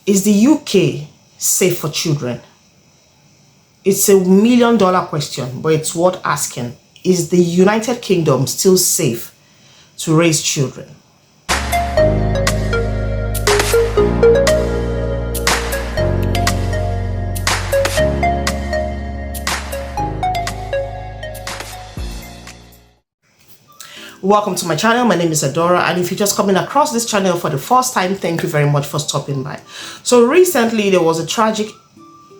Is the UK safe for children? It's $1 million question, but it's worth asking. Is the United Kingdom still safe to raise children? Welcome to my channel. My name is Adora, and if you're just coming across this channel for the first time, thank you very much for stopping by. So recently there was a tragic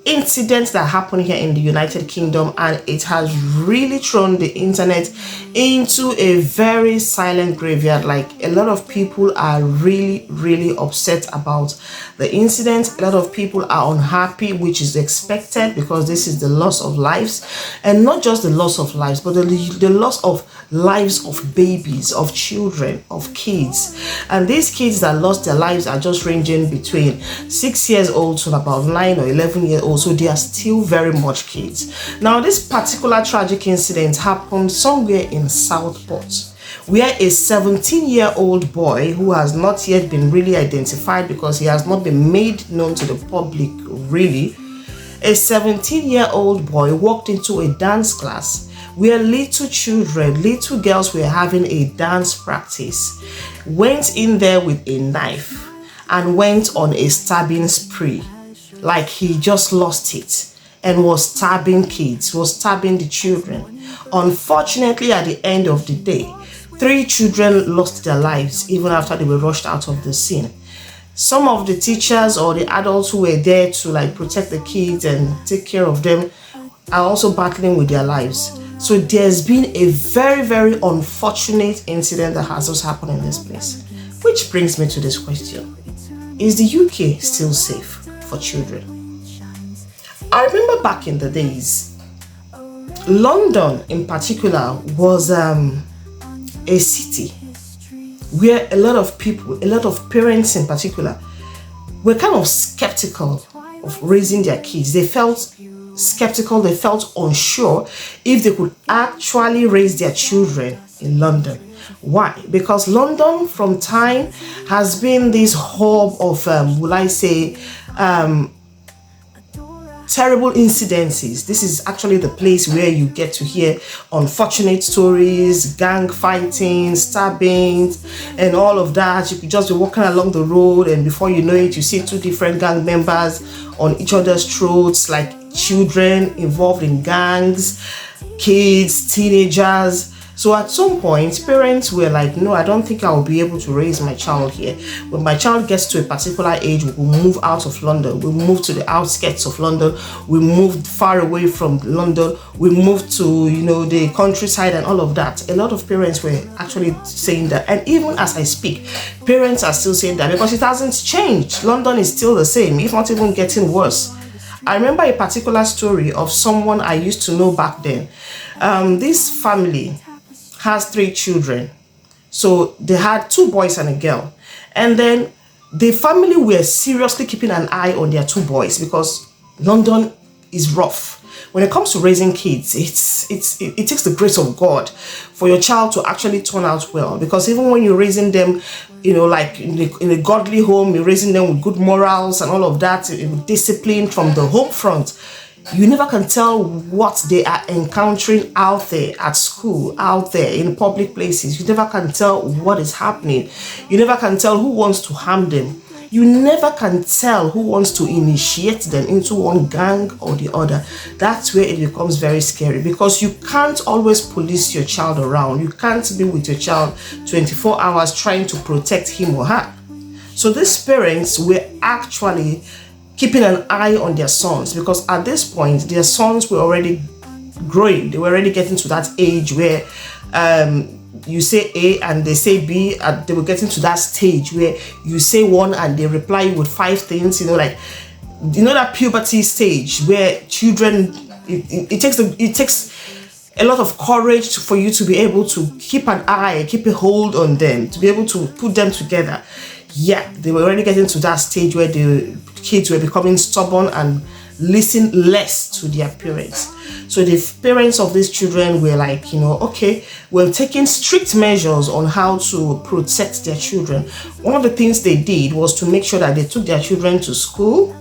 incident that happened here in the United Kingdom, and it has really thrown the internet into a very silent graveyard. Like, a lot of people are really upset about the incident. A lot of people are unhappy, which is expected because this is the loss of lives, and not just the loss of lives, but the loss of lives of babies, of children, of kids. And these kids that lost their lives are just ranging between 6 years old to about 9 or 11 years old, so they are still very much kids. Now, this particular tragic incident happened somewhere in Southport, where a 17-year-old boy, who has not yet been really identified because he has not been made known to the public really, a 17-year-old boy walked into a dance class where little children, little girls were having a dance practice, went in there with a knife and went on a stabbing spree. Like, he just lost it and was stabbing kids, was stabbing the children. Unfortunately, at the end of the day, 3 children lost their lives even after they were rushed out of the scene. Some of the teachers or the adults who were there to protect the kids and take care of them are also battling with their lives. So there's been a very unfortunate incident that has just happened in this place. Which brings me to this question. Is the UK still safe for children? I remember back in the days, London in particular was a city where a lot of people, a lot of parents in particular, were kind of skeptical of raising their kids. They felt skeptical, they felt unsure if they could actually raise their children in London. Why? Because London from time has been this hub of, terrible incidences. This is actually the place where you get to hear unfortunate stories, gang fighting, stabbings, and all of that. You could just be walking along the road, and before you know it, you see 2 different gang members on each other's throats, like children involved in gangs, kids, teenagers. So at some point, parents were like, no, I don't think I will be able to raise my child here. When my child gets to a particular age, we will move out of London. We move to the outskirts of London. We moved far away from London. We moved to, the countryside and all of that. A lot of parents were actually saying that. And even as I speak, parents are still saying that because it hasn't changed. London is still the same, if not even getting worse. I remember a particular story of someone I used to know back then. This family has 3 children. So they had 2 boys and a girl. And then the family were seriously keeping an eye on their 2 boys because London is rough. When it comes to raising kids, it takes the grace of God for your child to actually turn out well. Because even when you're raising them, like in a godly home, you're raising them with good morals and all of that, discipline from the home front, you never can tell what they are encountering out there at school, out there in public places. You never can tell what is happening. You never can tell who wants to harm them. You never can tell who wants to initiate them into one gang or the other. That's where it becomes very scary because you can't always police your child around. You can't be with your child 24 hours trying to protect him or her. So these parents were actually keeping an eye on their sons because at this point, their sons were already growing. They were already getting to that age where you say A and they say B, and they were getting to that stage where you say one and they reply you with 5 things, that puberty stage where children, it takes a lot of courage for you to be able to keep an eye, keep a hold on them, to be able to put them together. Yeah, they were already getting to that stage where the kids were becoming stubborn and listen less to their parents. So the parents of these children were like, okay, we're taking strict measures on how to protect their children. One of the things they did was to make sure that they took their children to school.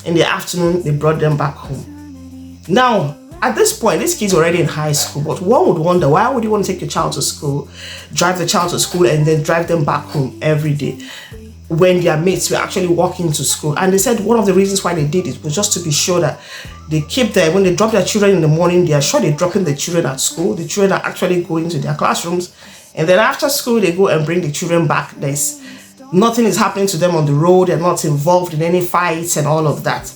In the afternoon, they brought them back home. Now, at this point, these kids are already in high school, but one would wonder, why would you want to take your child to school, drive the child to school, and then drive them back home every day when their mates were actually walking to school? And they said one of the reasons why they did it was just to be sure that they keep them, when they drop their children in the morning, they are sure they're dropping the children at school. The children are actually going to their classrooms. And then after school, they go and bring the children back. Nothing is happening to them on the road. They're not involved in any fights and all of that.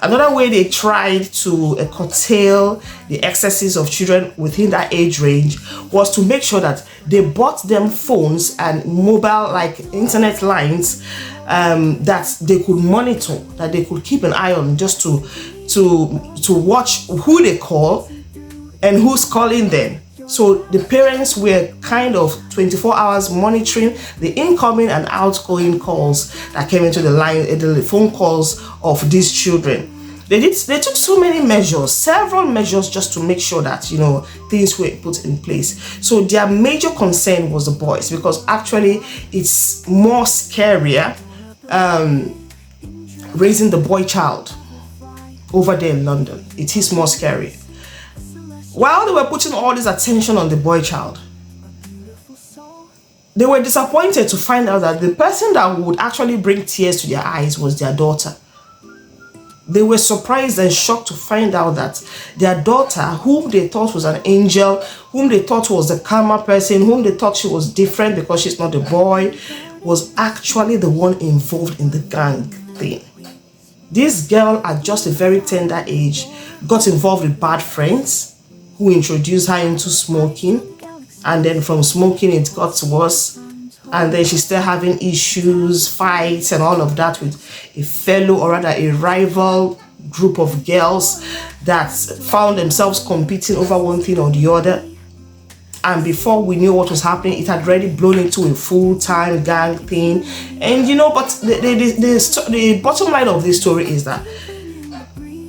Another way they tried to curtail the excesses of children within that age range was to make sure that they bought them phones and mobile, like internet lines, that they could monitor, that they could keep an eye on, just to watch who they call and who's calling them. So the parents were kind of 24 hours monitoring the incoming and outgoing calls that came into the line, the phone calls of these children. They took so many measures, several measures, just to make sure that, things were put in place. So their major concern was the boys, because actually it's more scarier raising the boy child over there in London. It is more scary. While they were putting all this attention on the boy child, they were disappointed to find out that the person that would actually bring tears to their eyes was their daughter. They were surprised and shocked to find out that their daughter, whom they thought was an angel, whom they thought was the calmer person, whom they thought she was different because she's not a boy, was actually the one involved in the gang thing. This girl at just a very tender age got involved with bad friends who introduced her into smoking, and then from smoking it got worse, and then she's still having issues, fights and all of that with a fellow, or rather a rival group of girls that found themselves competing over one thing or the other. And before we knew what was happening, it had already blown into a full-time gang thing. And but the bottom line of this story is that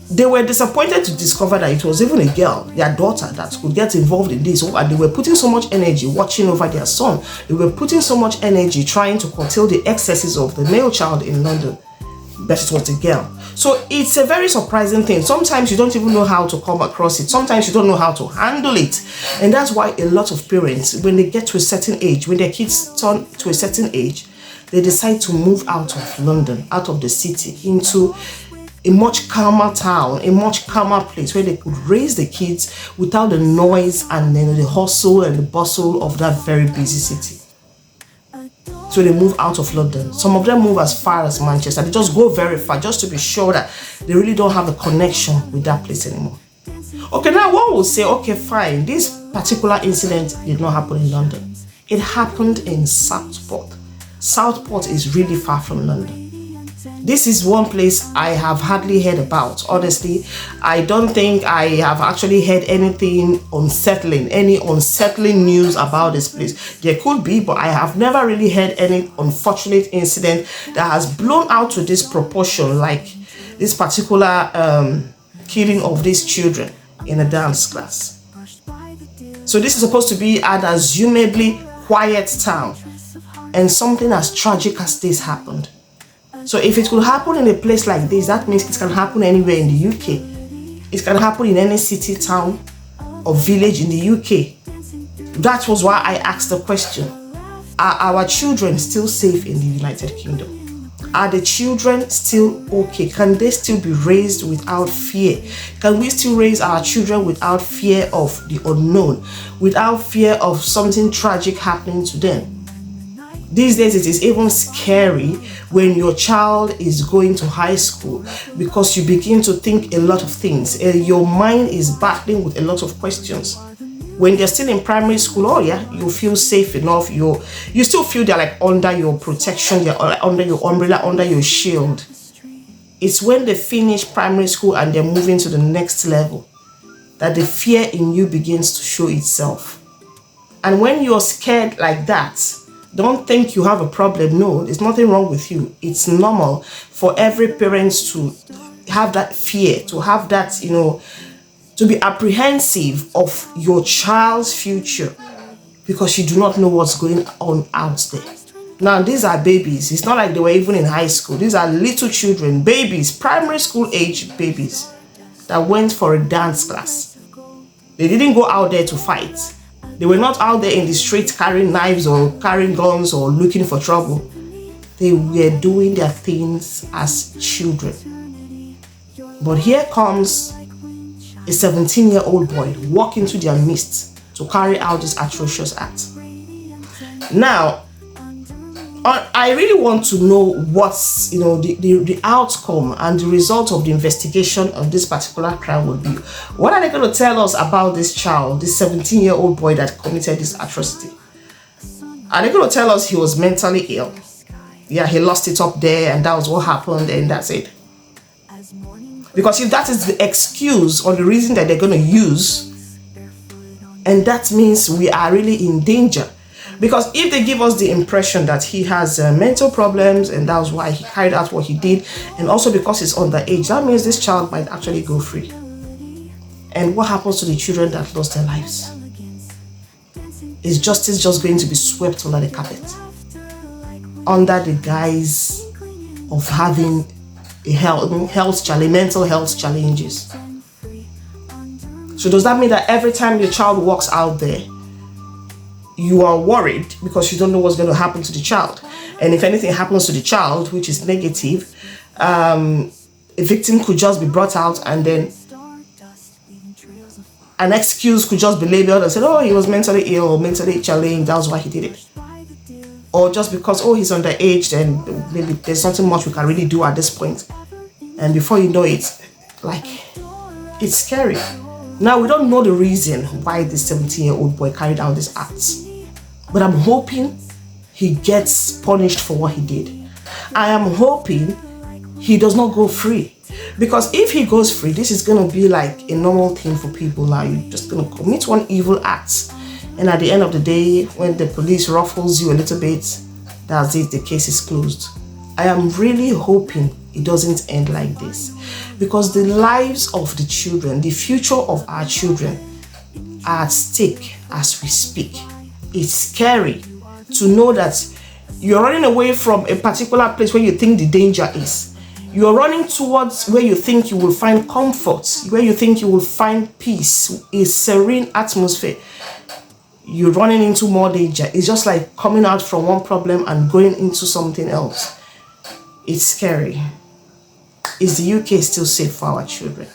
they were disappointed to discover that it was even a girl, their daughter, that could get involved in this. And they were putting so much energy watching over their son. They were putting so much energy trying to curtail the excesses of the male child in London. But it was a girl. So it's a very surprising thing. Sometimes you don't even know how to come across it. Sometimes you don't know how to handle it. And that's why a lot of parents, when they get to a certain age, when their kids turn to a certain age, they decide to move out of London, out of the city, into a much calmer town, a much calmer place where they could raise the kids without the noise and the hustle and the bustle of that very busy city. So they move out of London. Some of them move as far as Manchester. They just go very far just to be sure that they really don't have a connection with that place anymore. Okay, now one will say, okay, fine, this particular incident did not happen in London. It happened in Southport. Southport is really far from London. This is one place I have hardly heard about. Honestly, I don't think I have actually heard anything unsettling, any unsettling news about this place. There could be, but I have never really heard any unfortunate incident that has blown out to this proportion, like this particular killing of these children in a dance class. So this is supposed to be an assumably quiet town, and something as tragic as this happened. So if it could happen in a place like this, that means it can happen anywhere in the UK. It can happen in any city, town, or village in the UK. That was why I asked the question, are our children still safe in the United Kingdom? Are the children still okay? Can they still be raised without fear? Can we still raise our children without fear of the unknown, without fear of something tragic happening to them? These days, it is even scary when your child is going to high school, because you begin to think a lot of things. Your mind is battling with a lot of questions. When they're still in primary school, oh yeah, you feel safe enough. You still feel they're like under your protection, they're under your umbrella, under your shield. It's when they finish primary school and they're moving to the next level that the fear in you begins to show itself. And when you're scared like that, don't think you have a problem. No, there's nothing wrong with you. It's normal for every parent to have that fear, to have that, to be apprehensive of your child's future, because you do not know what's going on out there. Now, these are babies. It's not like they were even in high school. These are little children, babies, primary school age babies that went for a dance class. They didn't go out there to fight. They were not out there in the street carrying knives or carrying guns or looking for trouble. They were doing their things as children. But here comes a 17-year-old boy walk into their midst to carry out this atrocious act. Now, I really want to know what's, the outcome and the result of the investigation of this particular crime will be. What are they going to tell us about this child, this 17-year-old boy that committed this atrocity? Are they going to tell us he was mentally ill? Yeah, he lost it up there and that was what happened and that's it. Because if that is the excuse or the reason that they're going to use, and that means we are really in danger. Because if they give us the impression that he has mental problems and that was why he carried out what he did, and also because he's underage, that means this child might actually go free. And what happens to the children that lost their lives? Is justice just going to be swept under the carpet? Under the guise of having mental health challenges? So does that mean that every time your child walks out there, you are worried because you don't know what's going to happen to the child? And if anything happens to the child, which is negative, a victim could just be brought out and then an excuse could just be labeled and said, oh, he was mentally ill or mentally challenged, that's why he did it. Or just because, oh, he's underage, then maybe there's nothing much we can really do at this point. And before you know it, it's scary. Now, we don't know the reason why this 17-year-old boy carried out this act. But I'm hoping he gets punished for what he did. I am hoping he does not go free. Because if he goes free, this is going to be like a normal thing for people now. You're just going to commit one evil act. And at the end of the day, when the police ruffles you a little bit, that's it, the case is closed. I am really hoping it doesn't end like this. Because the lives of the children, the future of our children are at stake as we speak. It's scary to know that you're running away from a particular place where you think the danger is. You're running towards where you think you will find comfort, where you think you will find peace, a serene atmosphere. You're running into more danger. It's just like coming out from one problem and going into something else. It's scary. Is the UK still safe for our children?